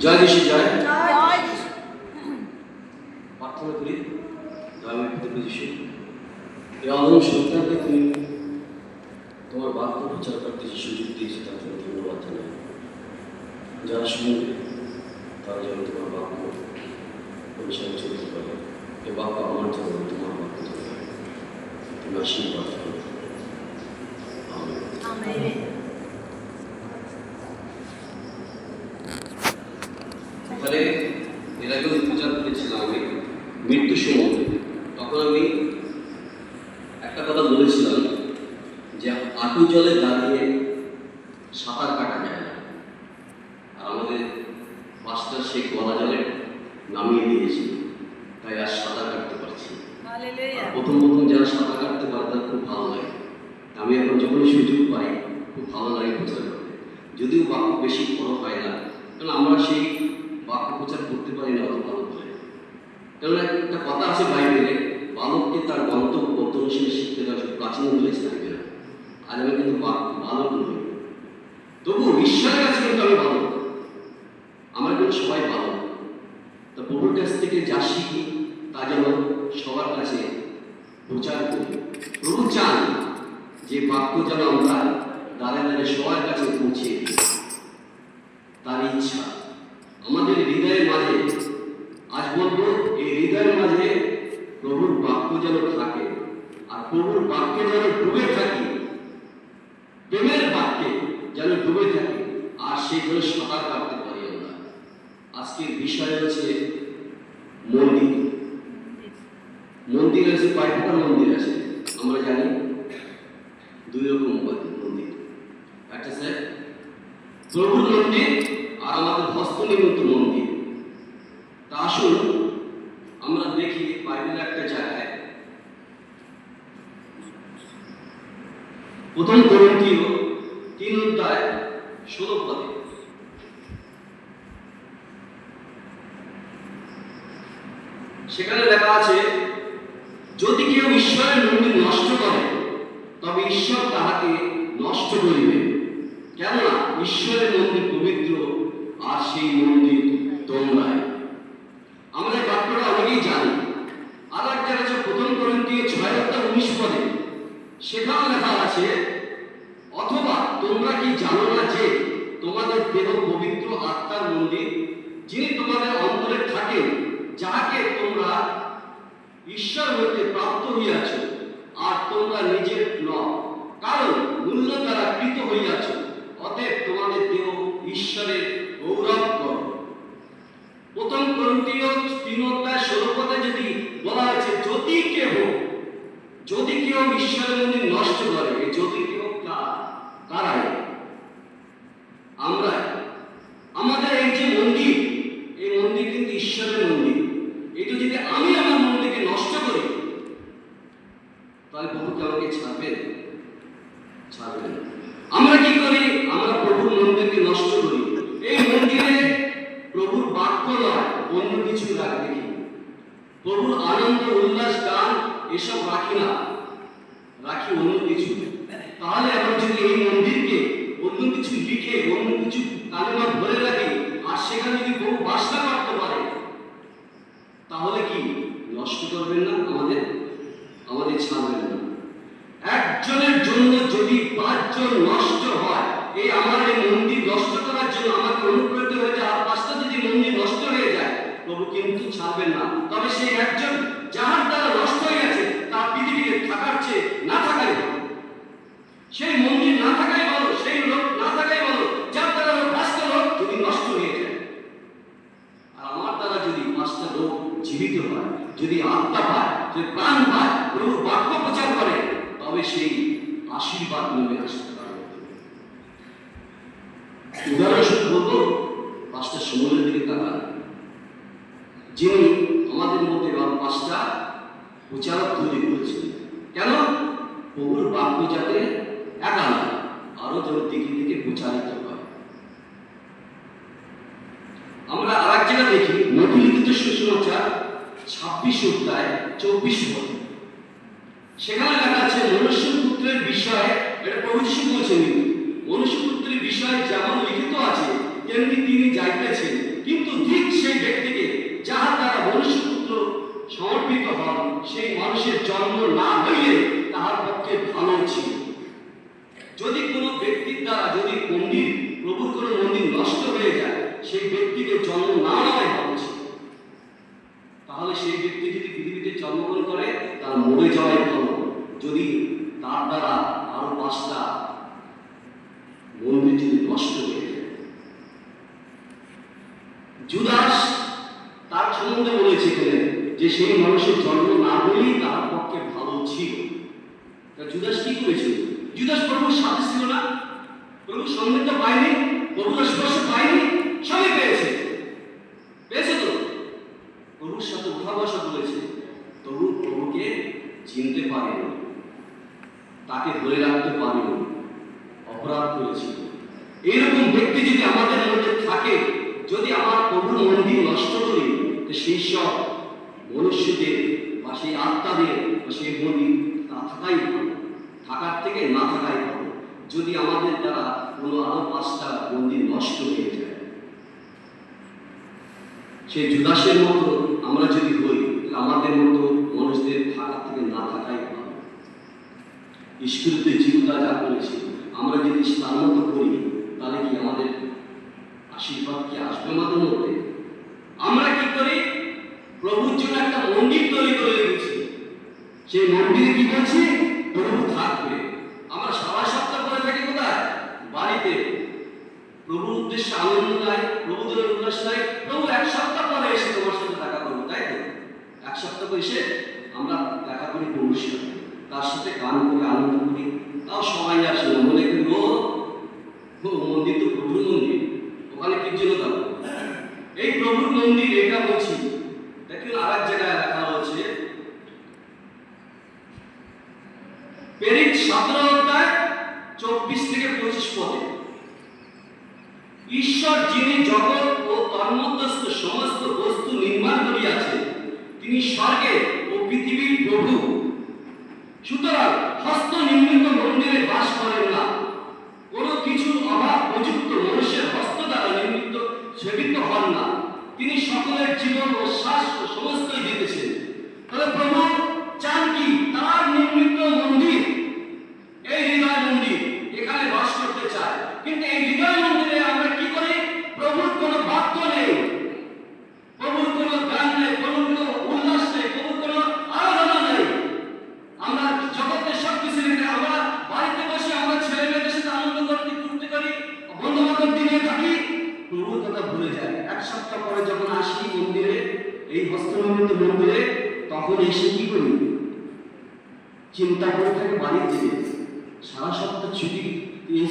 জয় যিশু জয়। জয় যিশু। প্রার্থনা করি। দয়াময় পিতা যিশু, এই অদম সন্তানকে তুমি তোমার বাক্য প্রচার করতে যে সুযোগ দিয়েছে তার জন্য ধন্যবাদ জানাই। যারা শুনবে তারা যেন তোমার বাক্য অনুসারে চলতে পারে। এই বাক্য আমার জন্য তোমার বাক্য জন্য তুমি আশীর্বাদ করো। আমেন। আমেন। এখানে এর আগেও প্রচার করেছিলাম আমি মৃত্যু সময়। তখন আমি একটা কথা বলেছিলাম যে হাঁটু জলে দাঁড়িয়ে সাঁতার কাটা যায় না, আর আমাদের মাস্টার সেই গলা জলে নামিয়ে দিয়েছি, তাই আর সাঁতার কাটতে পারছি। হালেলুয়া। প্রথম যারা সাঁতার কাটতে পারে তার খুব ভালো লাগে। আমি এখন যখনই সুযোগ পাই খুব ভালো লাগে প্রচার করতে, যদিও বাক্য বেশি বড় হয় না, কারণ আমরা সেই বাক্য প্রচার করতে পারি না অত ভালো করে। কারণ একটা কথা আছে বাইবেলে, বালককে তার গন্তব্য অনুসারে শিখতে দেওয়া প্রাচীন বলে থাকবে না। আজ আমি কিন্তু বালক নই, তবু ঈশ্বরের কাছে কিন্তু আমি বালক। আমরা কিন্তু সবাই বালক। তো প্রভুর কাছ থেকে যা শিখি তা যেন সবার কাছে প্রচার করি। প্রভু চান যে বাক্য যেন আমরা দাঁড়ে দাঁড়ে সবার কাছে পৌঁছে দিই, তার ইচ্ছা আমাদের হৃদয়ের মাঝে। আজ বলবো এই হৃদয়ের মাঝে প্রভুর বাক্য যেন থাকে, আর প্রভুর বাক্যে যেন ডুবে থাকি, প্রেমের বাক্যে যেন ডুবে থাকি, আর সেই জন্য সাঁতার কাটতে পারি আমরা। আজকের বিষয় হচ্ছে মন্দির। মন্দির আছে, কয় প্রকার মন্দির আছে আমরা জানি? দুই রকম মন্দির। একটা স্যার প্রভুর মন্দির আর আমাদের হস্তনির্মিত মন্দির। তা আসুন আমরা দেখি বাইবেলের একটা জায়গায়, প্রথম করন্থীয় 3:16 সেখানে লেখা আছে, যদি কেউ ঈশ্বরের মন্দির নষ্ট করে তবে ঈশ্বর তাহাকে নষ্ট করিবে, কেননা ঈশ্বরের মন্দির পবিত্র, আর সেই মন্দির তোমরাই। আমরা এই বাক্যটা অনেকেই জানি। আর এক জায়গা আছে প্রথম করন্থীয় 6:19, সেখানে লেখা আছে, অথবা তোমরা কি জানো না যে তোমাদের দেহ পবিত্র আত্মার মন্দির, যিনি তোমাদের অন্তরে থাকেন, যাহাকে তোমরা ঈশ্বর হইতে প্রাপ্ত হইয়াছ, আর তোমরা নিজের নও, কারণ মূল্য দ্বারা কৃত হইয়াছ। অতএব তোমাদের দেহ ঈশ্বরের গৌরব করো। প্রথম করন্থীয় 3:16 যদি বলা হয়েছে, যদি কেউ ঈশ্বরের মন্দির নষ্ট করে, যদি কেউ কারাই আমরা, আমাদের এই যে মন্দির, এই মন্দির কিন্তু ঈশ্বরের মন্দির। এটা যদি আমি আমার মন্দিরকে নষ্ট করি, তাহলে প্রভু কি আমাকে ছাড়বেন? ছাড়বেন। আমরা কি করি? আমরা প্রভুর মন্দিরকে নষ্ট করি। এই মন্দিরে প্রভুর বাক্য নয়, অন্য কিছু রাখি। প্রভুর আনন্দ, উল্লাস, গান এসব রাখি না, রাখি অন্য কিছু। তাহলে আমরা যদি এই মন্দিরকে অন্য কিছু লিখে, অন্য কিছু কালেমা ভরে রাখি, আর সেখানে যদি বহু বাসনা করতে পারে, তাহলে কি নষ্ট করবেন না? আমাদের ছাড়বেন না। একজনের জন্য যদি 5 জন নষ্ট হয়, এই আমার এই মন্দির নষ্ট করার জন্য আমাকে অনুপ্রাণিত হয়ে যায়, আর 5টা যদি মন্দির নষ্ট হয়ে যায়, প্রভু কিন্তু ছাড়বেন না। তবে সেই একজন যাহার দ্বারা নষ্ট হয়ে গেছে, তার পৃথিবীতে থাকার চেয়ে না থাকাই ভালো। সেই মন্দির না থাকাই ভালো, সেই লোক না থাকাই ভালো, যার দ্বারা 5টা লোক যদি নষ্ট হয়ে যায়। আর আমার দ্বারা যদি 5টা লোক জীবিত হয়, যদি আত্মা পায়, যদি প্রাণ পায়, প্রভু বাক্য প্রচার করে, তবে সেই আশীর্বাদ নেমে আসতে পারে। উদাহরণস্বরূপ বলবো, 5টা সমুদ্রের দিকে তাকান, যিনি আমাদের মধ্যে 5টা প্রচারক তৈরি করেছেন। কেন? প্রভুর বাক্য যাতে একা না, আরো যেন দিকে দিকে প্রচারিত হয়। আমরা আর এক জায়গা দেখি, নবীলিখিত সুসমাচার 26:24, সেখানে লেখা আছে, মনুষ্যপুত্রের বিষয়ে, এটা প্রভু যিশু বলছেন, মনুষ্যপুত্রের বিষয়ে যেমন লিখিত আছে, তেমনি তিনি যাইতেছেন, কিন্তু ঠিক সেই ব্যক্তিকে যাহার দ্বারা মনুষ্যপুত্র সমর্পিত হন সেই মানুষের জন্ম না হইলে তাহার পক্ষে ভালো ছিল। যদি কোনো ব্যক্তির দ্বারা যদি মন্দির প্রভুর কোনো মন্দির নষ্ট হয়ে যায়, সেই ব্যক্তিকে জন্ম না নেওয়াই ভালো ছিল। তাহলে সেই ব্যক্তি যদি পৃথিবীতে জন্মগ্রহণ করে তার মরে যাওয়াই ভালো, যদি তার দ্বারা আরো 5টা মন্দির যদি নষ্ট হয়ে যায়। জুদাস তার সম্বন্ধে বলেছে এখানে যে সেই মানুষের জন্ম না হলেই তার পক্ষে ভালো ছিল। জুদাস কি করেছিল? জুদাস প্রভুর সাথে ছিল না, প্রভুর সঙ্গীত পায়নি, প্রভুর স্পর্শ পায়নি, সবই পেয়েছে, পেয়েছে তো প্রভুর সাথে উঠা বসা করেছে, তবু প্রভুকে চিনতে পারেনি, তাকে ধরে রাখতে পারেনি, অপরাধ করেছিল। এইরকম ব্যক্তি যদি আমাদের মধ্যে থাকে, যদি আমার প্রভুর মন্দির নষ্ট করি, সেই সব মনুষ্যদের বা সেই আত্মাদের বা সেই মন্দির না থাকাই ভালো, থাকার থেকে না থাকাই ভালো। যদি আমাদের দ্বারা কোনো আরো 5টা মন্দির নষ্ট হয়ে যায়, সেই জুদাসের মতো আমরা যদি হই, আমাদের মতো মানুষদের থাকার থেকে না থাকাই ভালো। ঈশ্বরীয় জীবটা যা করেছে আমরা যদি তার মতো করি, তাহলে কি আমাদের আশীর্বাদ কি আসবে আমাদের মধ্যে? আমরা কি করি? প্রভুর জন্য একটা মন্দির তৈরি করে রেখেছি, সেই মন্দিরে কি করছি? প্রভু থাকবে। আমরা সারা সপ্তাহ করে থাকি কোথায়? বাড়িতে। প্রভুর উদ্দেশ্যে আনন্দ নাই, প্রভুদের উল্লাস নাই। প্রভু 1 সপ্তাহ পরে এসে তোমার সাথে দেখা করবো, তাই তো? 1 সপ্তাহ পরে এসে আমরা দেখা করি প্রভুর সাথে, তার সাথে গান করি, আনন্দ করি। তাও সবাই আসে না, মনে করি ও মন্দির তো প্রভুর মন্দির, ওখানে কি জন্য যাবো? এই প্রভুর মন্দির এটা বলছি। দেখুন আর এক জায়গায় লেখা হয়েছে, পেরিত 17 অধ্যায় 24 থেকে 25 পদে, ঈশ্বর যিনি জগৎ ও তন্মধ্যস্থ সমস্ত বস্তু নির্মাণ করিয়াছেন, তিনি স্বর্গে ও পৃথিবীর প্রভু। সুতরাং হস্ত নির্মিত মন্দিরে বাস করেন না, কোনো কিছুর অভাব প্রযুক্ত মনুষ্যের হস্ত দ্বারা নির্মিত সেবিত হন না। তিনি সকলের জীবন ও শ্বাস ও সমস্তই দিতেছেন। তাহলে প্রভু চান কি? তার নির্মিত মন্দির, এই হৃদয় মন্দির, এখানে বাস করতে চায়। কিন্তু এই হৃদয় মন্দিরে আমরা কি করি? প্রভুর কোনো বাক্য নেই, প্রভুর কোনো গান নেই, প্রভুর কোনো উল্লাস নেই, প্রভুর কোনো আরাধনা নেই। আমরা জগতের সব কিছু রেখে আমরা বাড়িতে বসে আমরা ছেলে মেয়েদের সাথে আনন্দ করতে করি, বন্ধু বান্ধব দিয়ে থাকি, প্রভুর কথা ভুলে যায়। 1 সপ্তাহ পরে যখন আসি মন্দিরে, এই হস্তনির্মিত মন্দিরে, তখন এসে কি করি? চিন্তা করে থাকে বাড়িতে সারা সপ্তাহ ছুটি,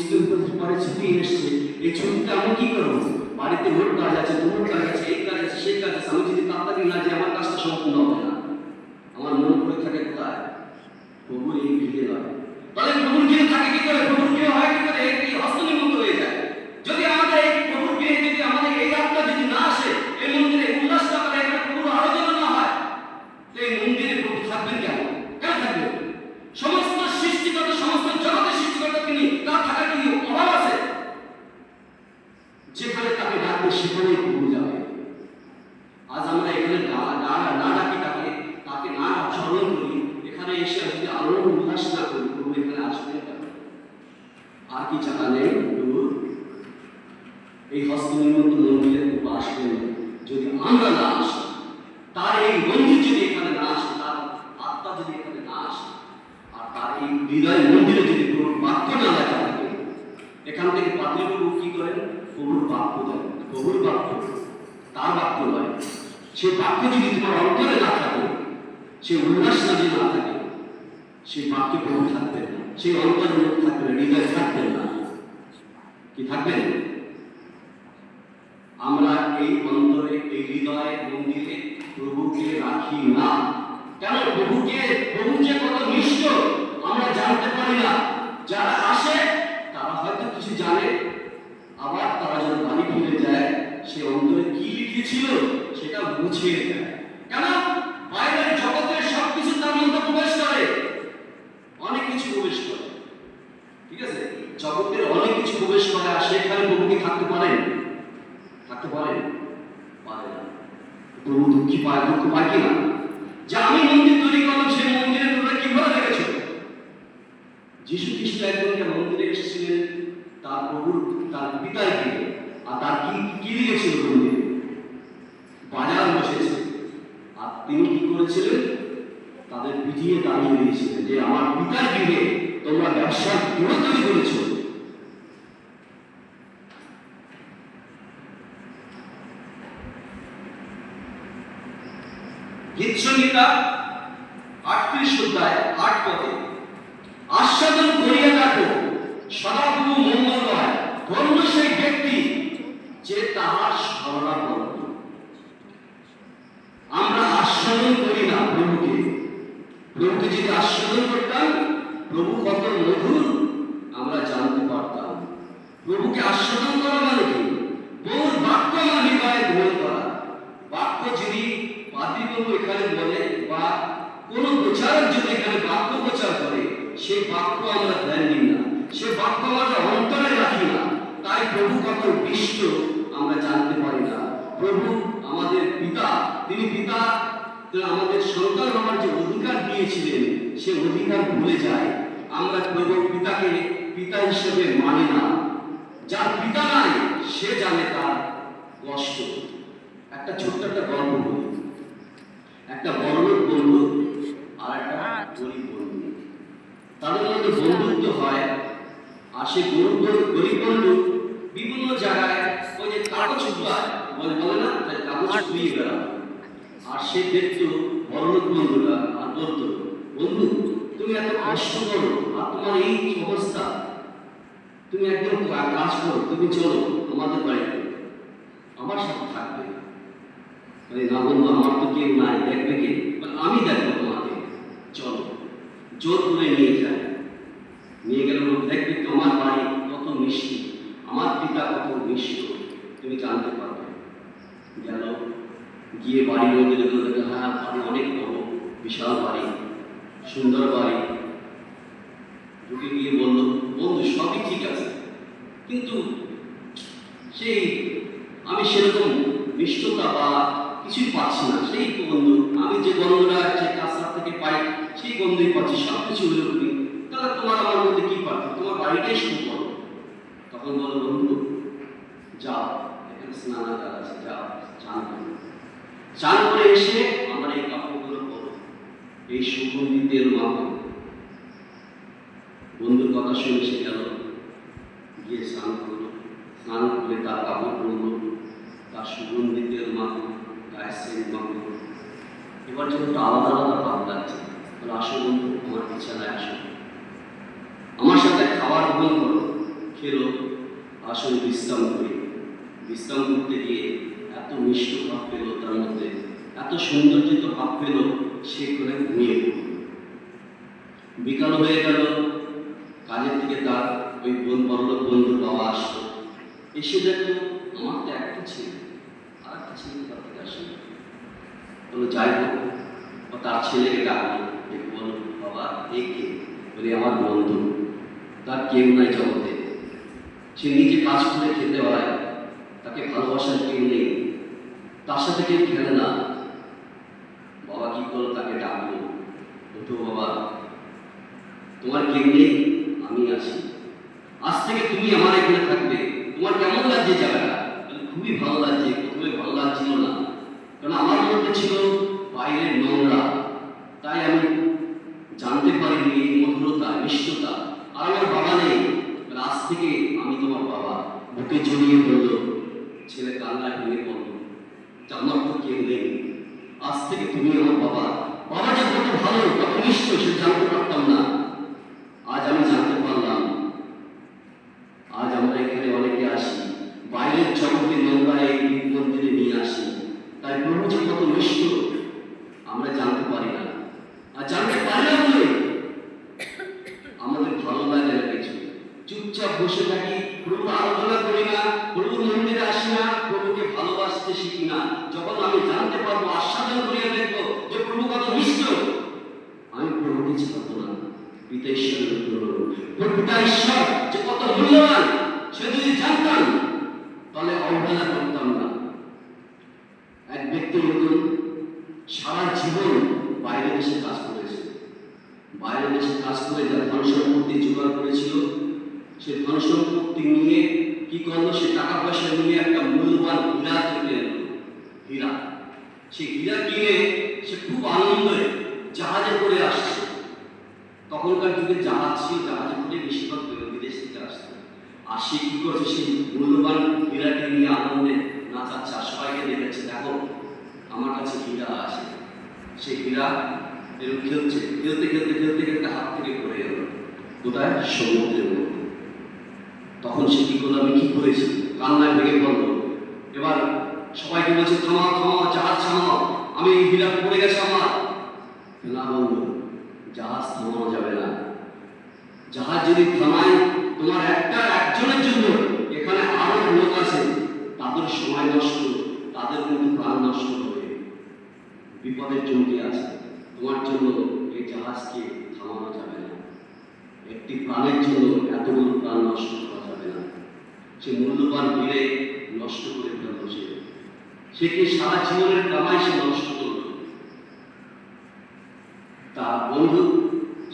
স্কুল পরে ছুটি এসছে, এই ছুটিতে আমি কি করবো? বাড়িতে ওর কাজ আছে, তোমার কাজ আছে, এই কাজ আছে, সেই কাজ আছে। আমি যদি তাড়াতাড়ি না যাই, আমার কাজটা সম্পূর্ণ হবে না। আমার মন পড়ে থাকে কোথায়? প্রভুর এই ভিড়ে নয়। তাহলে প্রভুর গৃহে থাকে কি করে? প্রভুর গৃহ হয় কি করে? এই হস্তনির্মিত হয়ে যায়। যদি আমাদের এই প্রভুর গৃহে যদি আমাদের এই আত্মা যদি না আসে, এই মন্দিরে উল্লাস না করে, এখানে প্রভুর আরাধনা না হয়, এই মন্দিরে প্রভু থাকবেন কেন? কেন থাকবেন? সমস্ত সৃষ্টিকর্তা, সমস্ত জগতের সৃষ্টিকর্তা তিনি, তার থাকার কি অভাব আছে? যেখানে তাকে ডাকবে সেখানেই প্রভু যাবে। আজ আমরা এখানে না ডাকি তাকে, তাকে না স্মরণ করি, এখানে এসে যদি আনন্দ উল্লাস না করি, প্রভু এখানে আসবে কেন? আর কি জানা নেই প্রভু এই হস্তনির্মিত মন্দিরে প্রভু আসবেন যদি আমরা না আসি। তার এই মন্দির যদি এখানে না আসে, তার আত্মা যদি এখানে না আসে, আর তার এই হৃদয় মন্দিরে যদি প্রভুর বাক্য না লেখা থাকে, এখান থেকে পাদ্রী প্রভু কি করেন? প্রভুর বাক্য দেন। প্রভুর বাক্য, তার বাক্য নয়। সেই বাক্য যদি তোমার অন্তরে না থাকে, সেই উল্লাস যদি না থাকে, সেই বাক্যে প্রভু থাকবেন না, সেই অন্তরের মধ্যে থাকবেন না, হৃদয় থাকবেন না। কি থাকবেন? আমরা এই অন্তরে, এই হৃদয় মন্দিরে প্রভুকে রাখি না। কেন? প্রভু যে কত নিষ্ঠ আমরা জানতে পারি না। যারা আসে তারা হয়তো কিছু জানে, আবার তারা যখন বাড়ি ফিরে যায়, সে অন্তরে কি লিখেছিল সেটা মুছে যায়। কেন? বাইরের জগতের সবকিছু তার মধ্যে প্রবেশ করে, অনেক কিছু প্রবেশ করে, ঠিক আছে? জগতের অনেক কিছু প্রবেশ করে, আর সেখানে প্রভুকে থাকতে পারেন? থাকতে পারেন? প্রভু দুঃখ পায় কিনা যে আমি মন্দির তৈরি করলাম, সেই মন্দিরে তোমরা কিভাবে দেখেছো? যীশু খ্রিস্ট একজনকে মন্দিরে এসেছিলেন তার প্রভুর তার পিতার গৃহে, আর তার কি দিয়েছিল? মন্দিরে বাজার বসেছে, আর তিনি কি করেছিলেন? তাদের পিঠিয়ে দাঁড়িয়ে দিয়েছিলেন যে আমার পিতার গৃহে তোমরা ব্যবসা গৃহ তৈরি করেছ। গীতসংহিতা 38 অধ্যায় 8 পদে, আস্বাদন করিয়া দেখো সদাপ্রভু মঙ্গলময়, ধন্য সেই ব্যক্তি যে তাহার শরণাপন্ন। আমরা আস্বাদন করি না প্রভুকে। প্রভুকে যদি আস্বাদন করতাম, প্রভু কত মধুর আমরা জানতে পারতাম। প্রভুকে আস্বাদন করা মানে কি? প্রভুর বাক্য আমার হৃদয়ে গ্রহণ করা। বাক্য যদি পাদ্রীবাবু এখানে বলে বা কোন প্রচারক যদি এখানে বাক্য প্রচার করে, সেই বাক্য আমরা ধ্যান দিই না, সে বাক্য আমরা অন্তরে রাখি না, তাই প্রভু কত বিষ্ট আমরা জানতে পারি না। প্রভু আমাদের পিতা, তিনি পিতা আমাদের সন্তান হওয়ার যে অধিকার দিয়েছিলেন, সে অধিকার ভুলে যায়। আমরা প্রভু পিতাকে পিতা হিসেবে মানি না। যার পিতা নাই সে জানে তার কষ্ট। একটা ছোট্ট একটা গল্প বলি। একটা বড়লোক বন্ধু আর একটা গরিব বন্ধু, তাদের মধ্যে বন্ধুত্ব হয়। আর সে গরিব বন্ধু বিভিন্ন জায়গায় ওই যে কাগজ বলে না, কাগজ ছুঁয়ে বেড়ায়। আর সে দেখতো বড়লোক বন্ধুটা, আর বলতো, বন্ধু তুমি এত কষ্ট করো, আর তোমার এই অবস্থা, তুমি একদম কাজ করো, তুমি চলো আমাদের বাড়িতে, আমার সাথে থাকবে। না বন্ধু, আমার তো কেউ নাই, দেখবে কে? আমি দেখবো তোমাকে, চলো। জোর করে নিয়ে যায়। নিয়ে গেল, দেখবে তোমার বাড়ি কত মিষ্টি, আমার পিতা কত মিষ্ট, তুমি জানতে পারবে। গেল, গিয়ে বাড়ির মধ্যে দেখো, হ্যাঁ বাড়ি অনেক বড়, বিশাল বাড়ি, সুন্দর বাড়ি। ঢুকে গিয়ে বললো, বন্ধু সবই ঠিক আছে, কিন্তু সেই আমি সেরকম মিষ্টতা বা কিছুই পাচ্ছি না। সেই বন্ধু, আমি যে গন্ধটা যে কাছার থেকে পাই, সেই গন্ধই পাচ্ছি, সব কিছু হয়ে উঠবি। তাহলে তোমার আমার মধ্যে কি পার্থক্য? তোমার বাড়িটাই শুরু করো। তখন বলো, বন্ধু যাও, এখানে স্নানাগার আছে, যাও চান করো। চান করে এসে আমার এই কাপড়গুলো করো, এই সুগন্ধি তেল মাখো। বন্ধুর কথা শুনে সে গেল, গিয়ে স্নান করলো। স্নান করে তার কাপড় পরলো, তার সুগন্ধি তেল মাখো, গায়ের সেন্ট মাখো। এবার যখন আলাদা আলাদা ভাব লাগছে, বলে আসো বন্ধু, আমার বিছানায় আসো, আমার সাথে খাবার গ্রহণ করো। খেলো, আসলে বিশ্রাম করি। বিশ্রাম করতে গিয়ে এত মিষ্ট ভাব পেল তার মধ্যে, এত সৌন্দর্যিত ভাব পেল, সে করে ঘুমিয়ে পড়ল। বিকাল হয়ে গেল, কাজের থেকে তার ওই বড়লোক বন্ধুর বাবা আসলো। এসে দেখলো, আমার তো একটা ছেলে, আর একটা ছেলে তার থেকে আসে। বলো যাই হোক, ও তার ছেলেকে ডাকলো, ডেকে বলো, বাবা এ কে? বলে আমার বন্ধু, তার কেউ নাই জগতে, সে নিজে কাজ করে খেতে হয়, তাকে ভালোবাসার কেউ নেই, তার সাথে কেউ খেলে না। বাবা কি করলো, তাকে ডাকলো, ওঠো বাবা, তোমার কেউ নেই, আমি আছি, আজ থেকে তুমি আমার এখানে থাকবে। তোমার কেমন লাগছে জায়গাটা? খুবই ভালো লাগছে। প্রথমে ভালো লাগছিল না, কারণ আমার মধ্যে ছিল বাইরের নোংরা, তাই আমি জানতে পারিনি এই মধুরতা, মিষ্টতা। আর আমার বাবা নেই, আজ থেকে আমি তোমার বাবা। বুকে জড়িয়ে বললো, ছেলে কান্নায় ভেঙে পড়লো, আমার তো কেউ নেই, আজ থেকে তুমি আমার বাবা। বাবা যে কত ভালো, কত মিষ্ট, সে জানতে পারতাম না, আজ আমি জানতে পারলাম। আজ আমরা এখানে অনেকে আসি, বাইরের জগতে নোংরা এই মন্দিরে নিয়ে আসি, তাই প্রভু যে কত মিষ্ট আমরা জানতে পারি না। আর জানতে পারি না বলে আমাদের ভালো লাগে না কিছু, চুপচাপ বসে থাকি, প্রভু আরাধনা করি না, প্রভু মন্দিরে আসি না, প্রভুকে ভালোবাসতে শিখি না। যখন আমি জানতে পারবো, আস্বাদন করিয়া দেখবো যে প্রভু কত মিষ্ট, আমি প্রভুকে ছাড়বো না। পিতা ঈশ্বরের পিতা ঈশ্বর যে কত মূল্যবান, সে যদি জানতাম তাহলে অবহেলা করতাম না। এক ব্যক্তি দেখতে মতন, সারা জীবন বাইরে দেশে কাজ করেছে। বাইরে দেশে কাজ করে যা ধন সম্পত্তি জোগাড় করেছিল, সে ধন সম্পত্তি নিয়ে কি করলো, সে টাকা পয়সা নিয়ে একটা মূল্যবান হীরা কিনে এলো। হীরা, সে হীরা কিনে সে খুব আনন্দে জাহাজে করে আসছে। তখনকার যুগে জাহাজ ছিল, জাহাজে করে বেশিরভাগ বিদেশ থেকে আসতো। আর সে কি করছে, সেই মূল্যবান হীরাকে নিয়ে আনন্দে নাচাচ্ছে, আর সবাইকে দেখেছে, দেখো আমার কাছে হীরা আছে। সে হীরা এরকম খেলছে, খেলতে খেলতে খেলতে খেলতে হাত থেকে পড়ে গেল কোথায়, সমুদ্রের মধ্যে। তখন সে কি করলো, আমি কি করেছি, কান্নায় ভেঙে পড়লো। এবার সবাইকে বলছে, থামাও থামাও, জাহাজ থামাও, আমি এই হীরা পড়ে গেছে আমার। না বললো, জাহাজ থামানো যাবে না। জাহাজ যদি থামায়, তোমার একজনের জন্য এখানে আরো লোক আছে, তাদের সময় নষ্ট, তাদের কিন্তু প্রাণ নষ্ট হবে, বিপদের চমকে আছে। তোমার জন্য এই জাহাজকে থামানো যাবে না। একটি প্রাণের জন্য এতগুলো প্রাণ নষ্ট করা যাবে না। সে মূল্যবান হীরে নষ্ট করে ফেলল। সে কি সারা জীবনের কামাই সে নষ্ট করল। তার বন্ধু,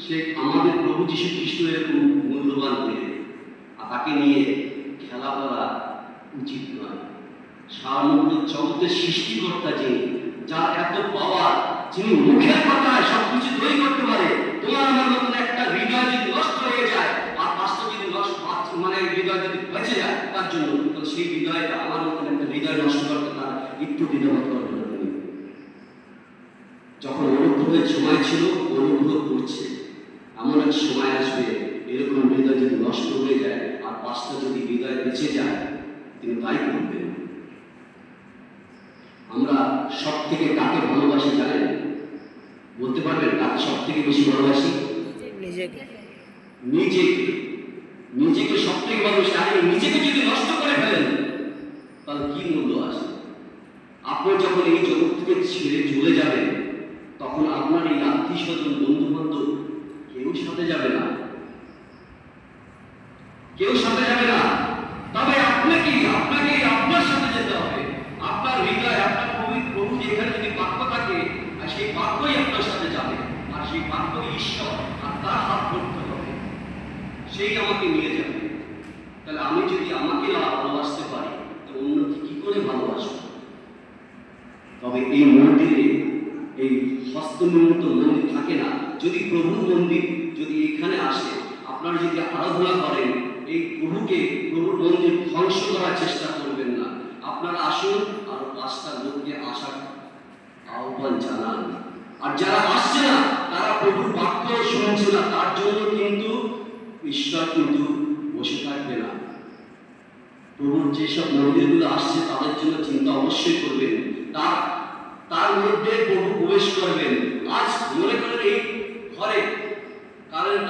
সে আমাদের প্রভু যীশু খ্রিস্ট এরকম মূল্যবান হীরে, আর তাকে নিয়ে খেলা করা উচিত নয়। সমগ্র জগতের সৃষ্টিকর্তা যিনি, যার এত পাওয়ার, যিনি মুখের কথায় সবকিছু তৈরি করতে পারে, তোমার আমার মতন একটা হৃদয় যদি নষ্ট হয়ে যায়, আর পাঁচটা যদি মানে হৃদয় যদি বেঁচে যায় তার জন্য, তাহলে সেই হৃদয়টা, আমার মতন একটা হৃদয় নষ্ট করতে তার একটু দ্বিধাবোধ করবে না। তিনি যখন অনুগ্রহের সময় ছিল, অনুগ্রহ করছে। এমন এক সময় আসবে, এরকম হৃদয় যদি নষ্ট হয়ে যায় আর পাঁচটা যদি হৃদয় বেঁচে যায়, তিনি তাই করবেন। আমরা সব থেকে কাকে ভালোবাসি জানেন? বলতে পারবেন কাকে সব থেকে বেশি ভালোবাসি? নিজেকে। নিজেকে। নিজেকে সব থেকে ভালোবাসি। আপনি নিজেকে যদি নষ্ট করে ফেলেন, তাহলে কি মূল্য আছে? আপনি যখন এই জগৎ থেকে ছেড়ে চলে যাবেন, তখন আপনার এই আত্মীয় স্বজন, বন্ধু বান্ধব কেউ সাথে যাবে না, কেউ সাথে যাবে না। তবে আপনাকে আপনার সাথে যেতে হবে। আপনার হৃদয়, আপনার প্রভু যেখানে যদি বাক্য থাকে, আর সেই বাক্যই আপনার সাথে যাবে, আর সেই বাক্য ঈশ্বর, আর তার হাত ধরতে হবে, সেই আমাকে নিয়ে যাবে। তাহলে আমি যদি আমাকে না ভালোবাসতে পারি, তো অন্যকে কি করে ভালোবাসবো? তবে এই মন্দিরে এই হস্তনির্মিত মন্দির থাকে না। যদি প্রভুর মন্দির যদি এখানে আসে, আপনারা যদি আরাধনা করেন, এই প্রভুর মন্দির ধ্বংস করার চেষ্টা করবেন না। আপনারা আসুন, আর পাঁচটা লোককে আসার আহ্বান জানান। আর যারা আসছে না, তারা প্রভুর বাক্য শুনছে না, তার জন্য কিন্তু ঈশ্বর কিন্তু বসে থাকবে না। প্রভুর যেসব মন্দিরগুলো আসছে, তাদের জন্য চিন্তা অবশ্যই করবেন। তার মধ্যে প্রভু প্রবেশ করবেন। আজ মনে করেন এই ঘরে কারেন্ট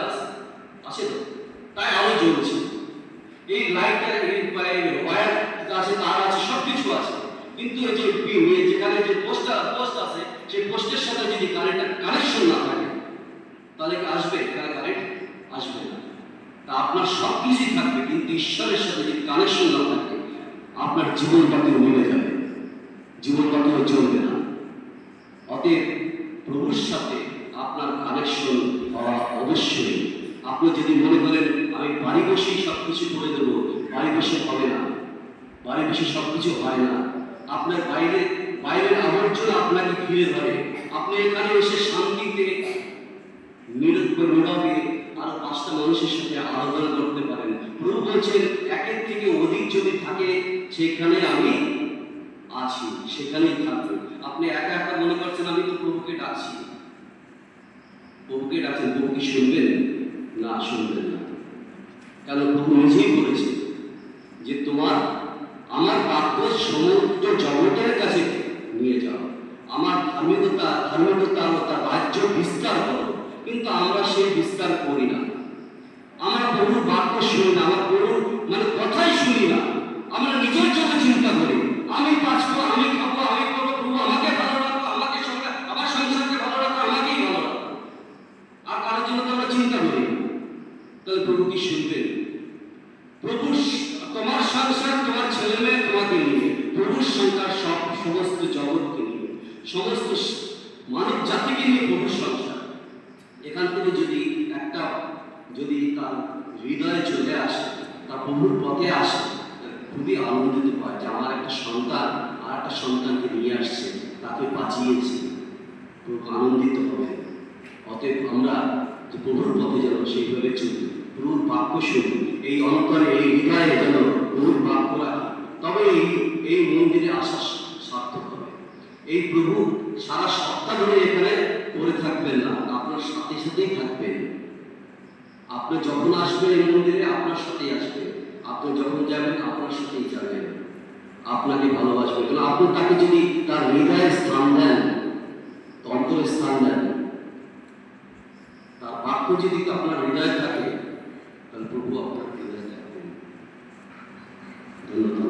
আছে তো, তাই আলো জ্বলছে, এই লাইটটা, এই ওয়্যার আছে, তার আছে, সবকিছু আছে, কিন্তু এই যে যেখানে যে পোস্ট আছে, সেই পোস্টের সাথে যদি কারেন্টের কানেকশন না থাকে, তাহলে কি আসবে? কারেন্ট আসবে না। তা আপনার সব কিছুই থাকবে, কিন্তু ঈশ্বরের সাথে যদি কানেকশন না থাকে, আপনার জীবন পাতিও মিলে যাবে, জীবন পাতিও চলবে না। অতএব প্রভুর সাথে আপনার কানেকশন হওয়া অবশ্যই। আপনি যদি মনে করেন আমি বাড়ি বসেই সব কিছু করে দেবো, বাড়ি বসে হবে না, বাড়ি বসে সব কিছু হয় না। আপনার বাইরের আবর্জনা আপনাকে ঘিরে ধরে। আপনি এখানে এসে শান্তিতে নীরবে আরো পাঁচটা মানুষের সাথে আরাধনা করতে পারেন। প্রভু বলছেন, একের থেকে অধিক যদি থাকে, সেখানে আমি আছি, সেখানেই থাকবো। আপনি একা একা মনে করছেন আমি তো প্রভুকে ডাকছি, প্রভুকে ডাকছেন, প্রভু কি শুনবেন? না, শুনবেন না। কারণ প্রভু নিজেই বলেছে যে আমার বাক্য সমস্ত জগতের কাছে নিয়ে যাও, আমার ধার্মিকতা তার রাজ্য বিস্তার করো। কিন্তু আমরা সেই বিস্তার করি না। আমরা প্রভুর বাক্য শুনি না, আমার প্রভুর কথাই শুনি না। আমরা নিজের জন্য চিন্তা করি, আমি বাঁচবো, আমি খাবো, আমি করবো, প্রভু আমাকে ভালো রাখবো, আমার সংসারকে ভালো রাখবো, আমাকেই ভালো রাখবো, আর কারোর জন্য তো আমরা চিন্তা করি। তাহলে প্রভু কি শুনবেন? প্রভু তোমার সংসার, তোমার ছেলে মেয়ে, তোমাকে নিয়ে, প্রভুর সংসার সমস্ত জগৎকে নিয়ে। সমস্ত মানব জাতিকে নিয়ে প্রভুর সংসার। এখান থেকে যদি তার হৃদয়ে চলে আসে, তার প্রভুর পথে আসে, খুবই আনন্দিত হয় যে আমার একটা সন্তান আর একটা সন্তানকে নিয়ে আসছে, তাকে বাঁচিয়েছে, প্রভু আনন্দিত হবে। অতএব আমরা যে প্রভুর পথে যেন সেইভাবে চলি, প্রভুর বাক্য শুনি, এই অন্তরে এই হৃদয়ে যেন প্রভুর বাক্য রাখি, তবে এই মন্দিরে আসা সার্থক হবে। এই প্রভু সারা সপ্তাহ ধরে এখানে পড়ে থাকবেন না, আপনার সাথে সাথেই থাকবেন। আপনি যখন আসবেন এই মন্দিরে আপনার সাথেই আসবেন, আপনি যখন যাবেন আপনার সাথেই যাবেন, আপনাকে ভালোবাসবেন। কারণ আপনি তাকে যদি তার হৃদয়ে স্থান দেন, অন্তরে স্থান দেন, তার বাক্য যদি আপনার হৃদয়ে থাকে, তাহলে প্রভু আপনার হৃদয়ে থাকবেন। ধন্যবাদ।